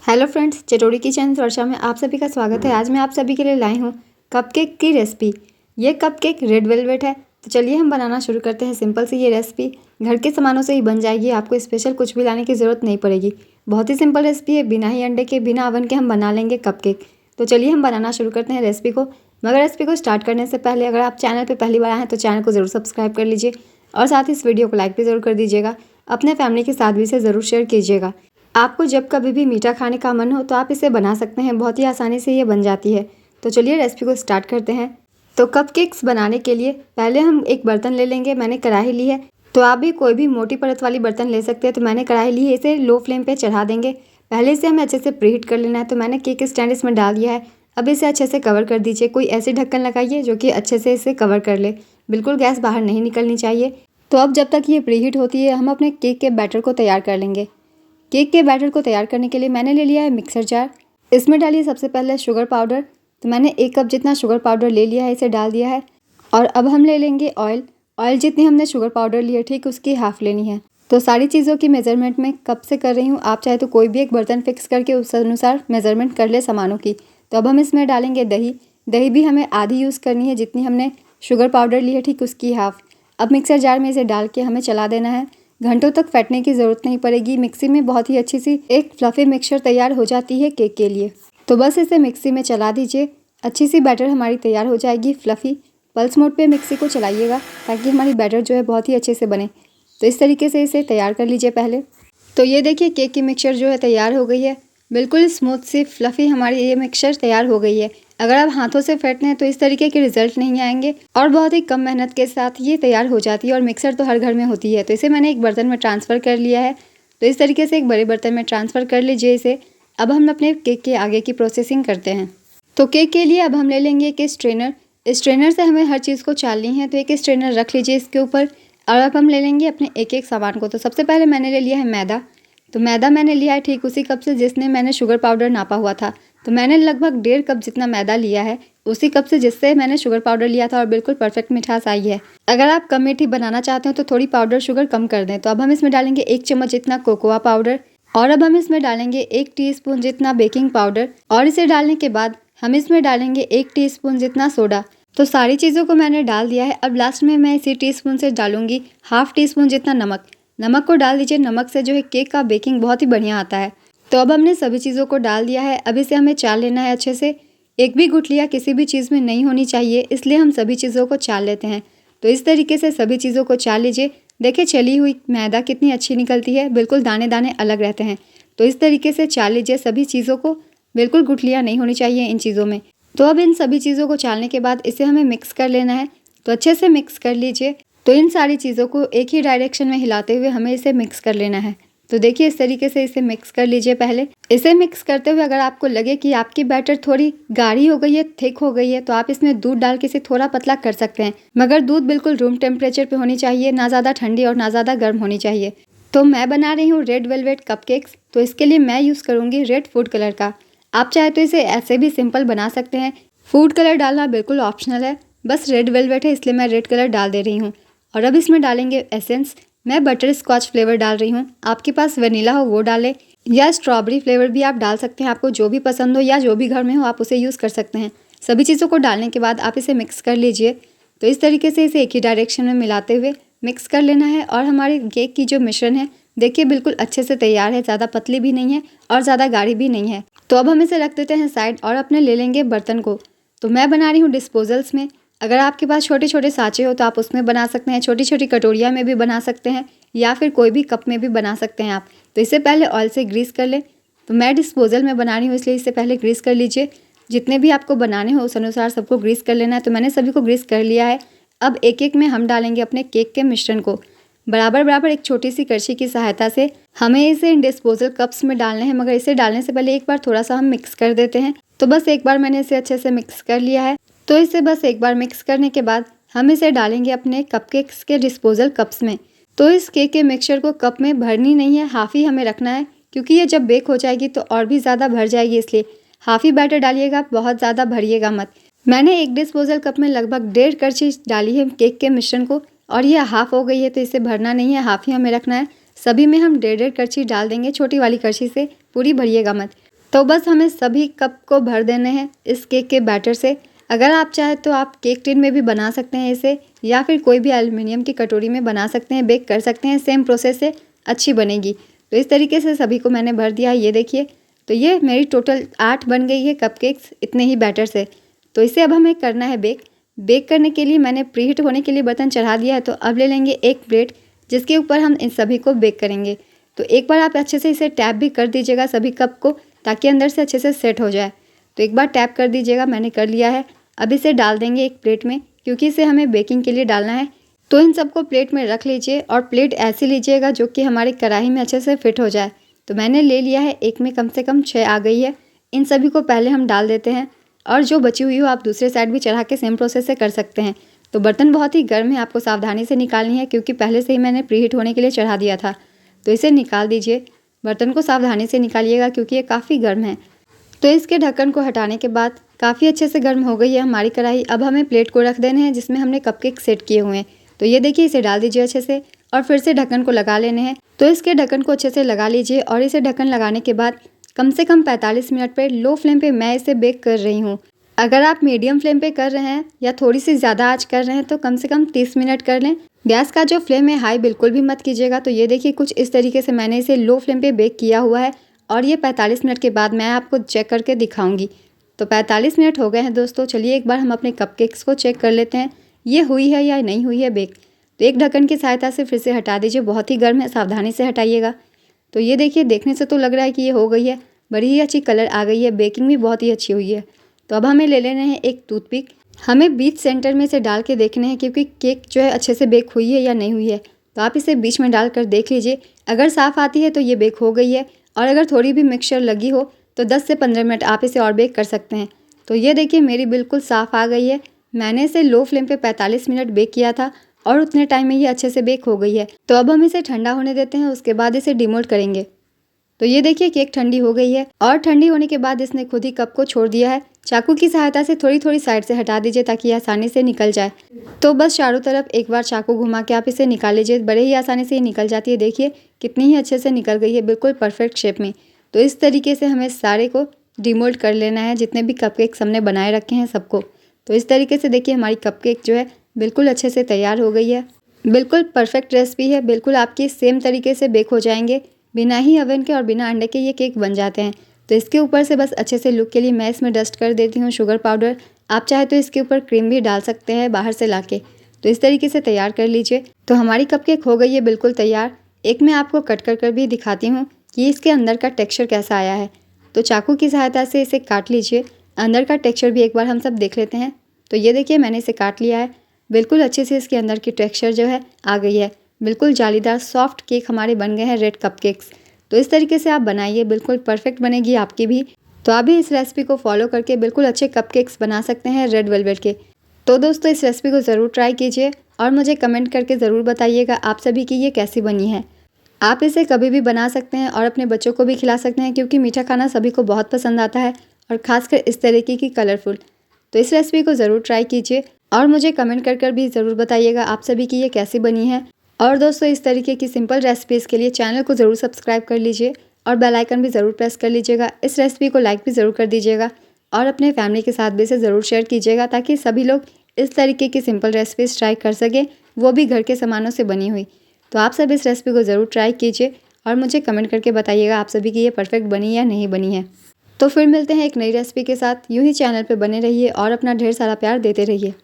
Hello friends, चटोरी kitchen वर्षा में आप सभी का स्वागत है। आज मैं आप सभी के लिए लाई हूँ कपकेक की रेसिपी। ये कपकेक रेड वेलवेट है। तो चलिए हम बनाना शुरू करते हैं। सिंपल सी ये रेसिपी घर के सामानों से ही बन जाएगी, आपको स्पेशल कुछ भी लाने की ज़रूरत नहीं पड़ेगी। बहुत ही सिंपल रेसिपी है, बिना ही अंडे के, बिना ओवन के हम बना लेंगे कपकेक। तो चलिए हम बनाना शुरू करते हैं रेसिपी को। मगर रेसिपी को स्टार्ट करने से पहले अगर आप चैनल पर पहली बार आए हैं तो चैनल को ज़रूर सब्सक्राइब कर लीजिए और साथ ही इस वीडियो को लाइक भी ज़रूर कर दीजिएगा। अपने फैमिली के साथ भी इसे ज़रूर शेयर कीजिएगा। आपको जब कभी भी मीठा खाने का मन हो तो आप इसे बना सकते हैं, बहुत ही आसानी से ये बन जाती है। तो चलिए रेसिपी को स्टार्ट करते हैं। तो कपकेक्स बनाने के लिए पहले हम एक बर्तन ले लेंगे। मैंने कढ़ाई ली है, तो आप भी कोई भी मोटी परत वाली बर्तन ले सकते हैं। तो मैंने कढ़ाई ली है, इसे लो फ्लेम पे चढ़ा देंगे। पहले इसे हमें अच्छे से प्रीहीट कर लेना है। तो मैंने केक स्टैंड इसमें डाल दिया है। अब इसे अच्छे से कवर कर दीजिए। कोई ऐसी ढक्कन लगाइए जो कि अच्छे से इसे कवर कर ले, बिल्कुल गैस बाहर नहीं निकलनी चाहिए। तो अब जब तक ये प्रीहीट होती है हम अपने केक के बैटर को तैयार कर लेंगे। केक के बैटर को तैयार करने के लिए मैंने ले लिया है मिक्सर जार। इसमें डालिए सबसे पहले शुगर पाउडर। तो मैंने 1 कप जितना शुगर पाउडर ले लिया है, इसे डाल दिया है। और अब हम ले लेंगे ऑयल। ऑयल जितनी हमने शुगर पाउडर ली है ठीक उसकी हाफ लेनी है। तो सारी चीज़ों की मेजरमेंट में कप से कर रही हूँ। आप चाहे तो कोई भी एक बर्तन फिक्स करके उस अनुसार मेजरमेंट कर ले सामानों की। तो अब हम इसमें डालेंगे दही। दही भी हमें आधी यूज़ करनी है, जितनी हमने शुगर पाउडर ली है ठीक उसकी हाफ। अब मिक्सर जार में इसे डाल के हमें चला देना है। घंटों तक फेंटने की ज़रूरत नहीं पड़ेगी। मिक्सी में बहुत ही अच्छी सी एक फ्लफी मिक्सचर तैयार हो जाती है केक के लिए। तो बस इसे मिक्सी में चला दीजिए। अच्छी सी बैटर हमारी तैयार हो जाएगी फ्लफी। पल्स मोड पे मिक्सी को चलाइएगा ताकि हमारी बैटर जो है बहुत ही अच्छे से बने। तो इस तरीके से इसे तैयार कर लीजिए पहले। तो ये देखिए केक की मिक्सचर जो है तैयार हो गई है। बिल्कुल स्मूथ सी फ्लफ़ी हमारी ये मिक्सचर तैयार हो गई है। अगर आप हाथों से फेंटते हैं तो इस तरीके के रिजल्ट नहीं आएंगे और बहुत ही कम मेहनत के साथ ये तैयार हो जाती है। और मिक्सर तो हर घर में होती है। तो इसे मैंने एक बर्तन में ट्रांसफ़र कर लिया है। तो इस तरीके से एक बड़े बर्तन में ट्रांसफ़र कर लीजिए इसे। अब हम अपने केक के आगे की प्रोसेसिंग करते हैं। तो केक के लिए अब हम ले लेंगे एक स्ट्रेनर। स्ट्रेनर से हमें हर चीज़ को छाननी है। तो एक स्ट्रेनर रख लीजिए इसके ऊपर। और अब हम ले लेंगे अपने एक एक सामान को। तो सबसे पहले मैंने ले लिया है मैदा। तो मैदा मैंने लिया है ठीक उसी कप से जिसने मैंने शुगर पाउडर नापा हुआ था। तो मैंने लगभग 1.5 कप जितना मैदा लिया है, उसी कप से जिससे मैंने शुगर पाउडर लिया था। और बिल्कुल परफेक्ट मिठास आई है। अगर आप कम मीठी बनाना चाहते हो तो थोड़ी पाउडर शुगर कम कर दें। तो अब हम इसमें डालेंगे 1 चम्मच जितना कोकोआ पाउडर। और अब हम इसमें डालेंगे 1 टीस्पून जितना बेकिंग पाउडर। और इसे डालने के बाद हम इसमें डालेंगे 1 टीस्पून जितना सोडा। तो सारी चीज़ों को मैंने डाल दिया है। अब लास्ट में मैं इसी टीस्पून से डालूंगी ½ टीस्पून जितना नमक। नमक को डाल दीजिए। नमक से जो है केक का बेकिंग बहुत ही बढ़िया आता है। तो अब हमने सभी चीज़ों को डाल दिया है। अब इसे हमें चाल लेना है अच्छे से। एक भी गुठलियाँ किसी भी चीज़ में नहीं होनी चाहिए, इसलिए हम सभी चीज़ों को चाल लेते हैं। तो इस तरीके से सभी चीज़ों को चाल लीजिए। देखिए छली हुई मैदा कितनी अच्छी निकलती है, बिल्कुल दाने दाने अलग रहते हैं। तो इस तरीके से चाल लीजिए सभी चीज़ों को, बिल्कुल गुठलियाँ नहीं होनी चाहिए इन चीज़ों में। तो अब इन सभी चीज़ों को चालने के बाद इसे हमें मिक्स कर लेना है। तो अच्छे से मिक्स कर लीजिए। तो इन सारी चीज़ों को एक ही डायरेक्शन में हिलाते हुए हमें इसे मिक्स कर लेना है। तो देखिए इस तरीके से इसे मिक्स कर लीजिए पहले। इसे मिक्स करते हुए अगर आपको लगे कि आपकी बैटर थोड़ी गाढ़ी हो गई है, थिक हो गई है, तो आप इसमें दूध डाल के इसे थोड़ा पतला कर सकते हैं। मगर दूध बिल्कुल रूम टेम्परेचर पे होनी चाहिए, ना ज़्यादा ठंडी और ना ज़्यादा गर्म होनी चाहिए। तो मैं बना रही हूँ रेड वेलवेट कपकेक्स। तो इसके लिए मैं यूज़ करूँगी रेड फूड कलर का। आप चाहे तो इसे ऐसे भी सिंपल बना सकते हैं। फूड कलर डालना बिल्कुल ऑप्शनल है, बस रेड वेलवेट है इसलिए मैं रेड कलर डाल दे रही हूँ। और अब इसमें डालेंगे एसेंस। मैं बटर स्कॉच फ्लेवर डाल रही हूँ। आपके पास वनीला हो वो डालें, या स्ट्रॉबेरी फ्लेवर भी आप डाल सकते हैं। आपको जो भी पसंद हो या जो भी घर में हो आप उसे यूज़ कर सकते हैं। सभी चीज़ों को डालने के बाद आप इसे मिक्स कर लीजिए। तो इस तरीके से इसे एक ही डायरेक्शन में मिलाते हुए मिक्स कर लेना है। और हमारी केक की जो मिश्रण है देखिए बिल्कुल अच्छे से तैयार है, ज़्यादा पतली भी नहीं है और ज़्यादा गाढ़ी भी नहीं है। तो अब हम इसे रख देते हैं साइड और अपने ले लेंगे बर्तन को। तो मैं बना रही हूँ डिस्पोजल्स में। अगर आपके पास छोटे छोटे साँचे हो तो आप उसमें बना सकते हैं, छोटी छोटी कटोरियाँ में भी बना सकते हैं, या फिर कोई भी कप में भी बना सकते हैं आप। तो इसे पहले ऑयल से ग्रीस कर लें। तो मैं डिस्पोजल में बना रही हूँ इसलिए इसे पहले ग्रीस कर लीजिए। जितने भी आपको बनाने हो उस अनुसार सबको ग्रीस कर लेना है। तो मैंने सभी को ग्रीस कर लिया है। अब एक एक में हम डालेंगे अपने केक के मिश्रण को बराबर बराबर एक छोटी सी करछी की सहायता से। हमें इसे इन डिस्पोजल कप्स में डालना है, मगर इसे डालने से पहले एक बार थोड़ा सा हम मिक्स कर देते हैं। तो बस एक बार मैंने इसे अच्छे से मिक्स कर लिया है। तो इसे बस एक बार मिक्स करने के बाद हम इसे डालेंगे अपने कपकेक्स के डिस्पोजल कप्स में। तो इस केक के मिक्सचर को कप में भरनी नहीं है, हाफ ही हमें रखना है, क्योंकि ये जब बेक हो जाएगी तो और भी ज़्यादा भर जाएगी, इसलिए हाफ ही बैटर डालिएगा, बहुत ज़्यादा भरिएगा मत। मैंने एक डिस्पोजल कप में लगभग 1.5 करछी डाली है केक के मिश्रण को, और ये हाफ हो गई है। तो इसे भरना नहीं है, हाफ ही हमें रखना है। सभी में हम 1.5 करछी डाल देंगे, छोटी वाली करछी से, पूरी भरिएगा मत। तो बस हमें सभी कप को भर देने हैं इस केक के बैटर से। अगर आप चाहें तो आप केक टिन में भी बना सकते हैं इसे, या फिर कोई भी एल्युमिनियम की कटोरी में बना सकते हैं, बेक कर सकते हैं। सेम प्रोसेस से अच्छी बनेगी। तो इस तरीके से सभी को मैंने भर दिया है, ये देखिए। तो ये मेरी टोटल 8 बन गई है कपकेक्स इतने ही बैटर से। तो इसे अब हमें करना है बेक। बेक करने के लिए मैंने प्रीहीट होने के लिए बर्तन चढ़ा दिया है। तो अब ले लेंगे एक प्लेट जिसके ऊपर हम इन सभी को बेक करेंगे। तो एक बार आप अच्छे से इसे टैप भी कर दीजिएगा सभी कप को, ताकि अंदर से अच्छे से सेट हो जाए। तो एक बार टैप कर दीजिएगा, मैंने कर लिया है। अब इसे डाल देंगे एक प्लेट में, क्योंकि इसे हमें बेकिंग के लिए डालना है। तो इन सबको प्लेट में रख लीजिए, और प्लेट ऐसी लीजिएगा जो कि हमारी कढ़ाई में अच्छे से फिट हो जाए। तो मैंने ले लिया है, एक में कम से कम 6 आ गई है। इन सभी को पहले हम डाल देते हैं, और जो बची हुई हो आप दूसरे साइड भी चढ़ा के सेम प्रोसेस से कर सकते हैं। तो बर्तन बहुत ही गर्म है, आपको सावधानी से निकालनी है, क्योंकि पहले से ही मैंने प्रीहीट होने के लिए चढ़ा दिया था। तो इसे निकाल दीजिए, बर्तन को सावधानी से निकालिएगा क्योंकि ये काफ़ी गर्म है। तो इसके ढक्कन को हटाने के बाद काफ़ी अच्छे से गर्म हो गई है हमारी कढ़ाई। अब हमें प्लेट को रख देने हैं जिसमें हमने कपकेक सेट किए हुए हैं। तो ये देखिए, इसे डाल दीजिए अच्छे से, और फिर से ढक्कन को लगा लेने हैं। तो इसके ढक्कन को अच्छे से लगा लीजिए, और इसे ढक्कन लगाने के बाद कम से कम 45 मिनट पर लो फ्लेम पे मैं इसे बेक कर रही हूँ। अगर आप मीडियम फ्लेम पे कर रहे हैं या थोड़ी सी ज़्यादा आंच कर रहे हैं तो कम से कम 30 मिनट कर लें। गैस का जो फ्लेम है हाई बिल्कुल भी मत कीजिएगा। तो ये देखिए, कुछ इस तरीके से मैंने इसे लो फ्लेम पे बेक किया हुआ है, और ये 45 मिनट के बाद मैं आपको चेक करके दिखाऊंगी। तो 45 मिनट हो गए हैं दोस्तों। चलिए एक बार हम अपने कपकेक्स को चेक कर लेते हैं, ये हुई है या नहीं हुई है बेक। तो एक ढक्कन की सहायता से फिर से हटा दीजिए, बहुत ही गर्म है, सावधानी से हटाइएगा। तो ये देखिए, देखने से तो लग रहा है कि ये हो गई है, बड़ी ही अच्छी कलर आ गई है, बेकिंग भी बहुत ही अच्छी हुई है। तो अब हमें ले लेना है एक टूथपिक, हमें बीच सेंटर में से डाल के देखना है क्योंकि केक जो है अच्छे से बेक हुई है या नहीं हुई है। तो आप इसे बीच में डालकर देख लीजिए, अगर साफ़ आती है तो ये बेक हो गई है, और अगर थोड़ी भी मिक्सचर लगी हो तो 10 से 15 मिनट आप इसे और बेक कर सकते हैं। तो ये देखिए, मेरी बिल्कुल साफ़ आ गई है। मैंने इसे लो फ्लेम पे 45 मिनट बेक किया था, और उतने टाइम में ये अच्छे से बेक हो गई है। तो अब हम इसे ठंडा होने देते हैं, उसके बाद इसे डिमोल्ड करेंगे। तो ये देखिए, केक ठंडी हो गई है, और ठंडी होने के बाद इसने खुद ही कप को छोड़ दिया है। चाकू की सहायता से थोड़ी थोड़ी साइड से हटा दीजिए ताकि आसानी से निकल जाए। तो बस चारों तरफ एक बार चाकू घुमा के आप इसे निकाल लीजिए, बड़े ही आसानी से ये निकल जाती है। देखिए कितनी ही अच्छे से निकल गई है, बिल्कुल परफेक्ट शेप में। तो इस तरीके से हमें सारे को डिमोल्ड कर लेना है, जितने भी कपकेक्स हमने बनाए रखे हैं सबको। तो इस तरीके से देखिए, हमारी कपकेक जो है बिल्कुल अच्छे से तैयार हो गई है। बिल्कुल परफेक्ट रेसिपी है, बिल्कुल आपकी सेम तरीके से बेक हो जाएंगे। बिना ही अवन के और बिना अंडे के ये केक बन जाते हैं। तो इसके ऊपर से बस अच्छे से लुक के लिए मैं इसमें डस्ट कर देती हूँ शुगर पाउडर। आप चाहे तो इसके ऊपर क्रीम भी डाल सकते हैं बाहर से लाके। तो इस तरीके से तैयार कर लीजिए। तो हमारी कपकेक हो गई है बिल्कुल तैयार। एक मैं आपको कट कर भी दिखाती हूँ कि इसके अंदर का टेक्स्चर कैसा आया है। तो चाकू की सहायता से इसे काट लीजिए, अंदर का टेक्स्चर भी एक बार हम सब देख लेते हैं। तो ये देखिए, मैंने इसे काट लिया है, बिल्कुल अच्छे से इसके अंदर की टेक्स्चर जो है आ गई है। बिल्कुल जालीदार सॉफ्ट केक हमारे बन गए हैं, रेड कपकेक्स। तो इस तरीके से आप बनाइए, बिल्कुल परफेक्ट बनेगी आपकी भी। तो आप भी इस रेसिपी को फॉलो करके बिल्कुल अच्छे कपकेक्स बना सकते हैं रेड वेलवेट के। तो दोस्तों, इस रेसिपी को ज़रूर ट्राई कीजिए, और मुझे कमेंट करके ज़रूर बताइएगा आप सभी की ये कैसी बनी है। आप इसे कभी भी बना सकते हैं और अपने बच्चों को भी खिला सकते हैं, क्योंकि मीठा खाना सभी को बहुत पसंद आता है, और ख़ासकर इस तरीके की कलरफुल। तो इस रेसिपी को ज़रूर ट्राई कीजिए, और मुझे कमेंट कर भी ज़रूर बताइएगा आप सभी की ये कैसी बनी है। और दोस्तों, इस तरीके की सिंपल रेसिपीज़ के लिए चैनल को ज़रूर सब्सक्राइब कर लीजिए, और बेल आइकन भी ज़रूर प्रेस कर लीजिएगा। इस रेसिपी को लाइक भी ज़रूर कर दीजिएगा, और अपने फैमिली के साथ भी इसे ज़रूर शेयर कीजिएगा, ताकि सभी लोग इस तरीके की सिंपल रेसिपीज़ ट्राई कर सकें, वो भी घर के सामानों से बनी हुई। तो आप सब इस रेसिपी को ज़रूर ट्राई कीजिए, और मुझे कमेंट करके बताइएगा आप सभी की ये परफेक्ट बनी या नहीं बनी है। तो फिर मिलते हैं एक नई रेसिपी के साथ। यूँ ही चैनल पर बने रहिए और अपना ढेर सारा प्यार देते रहिए।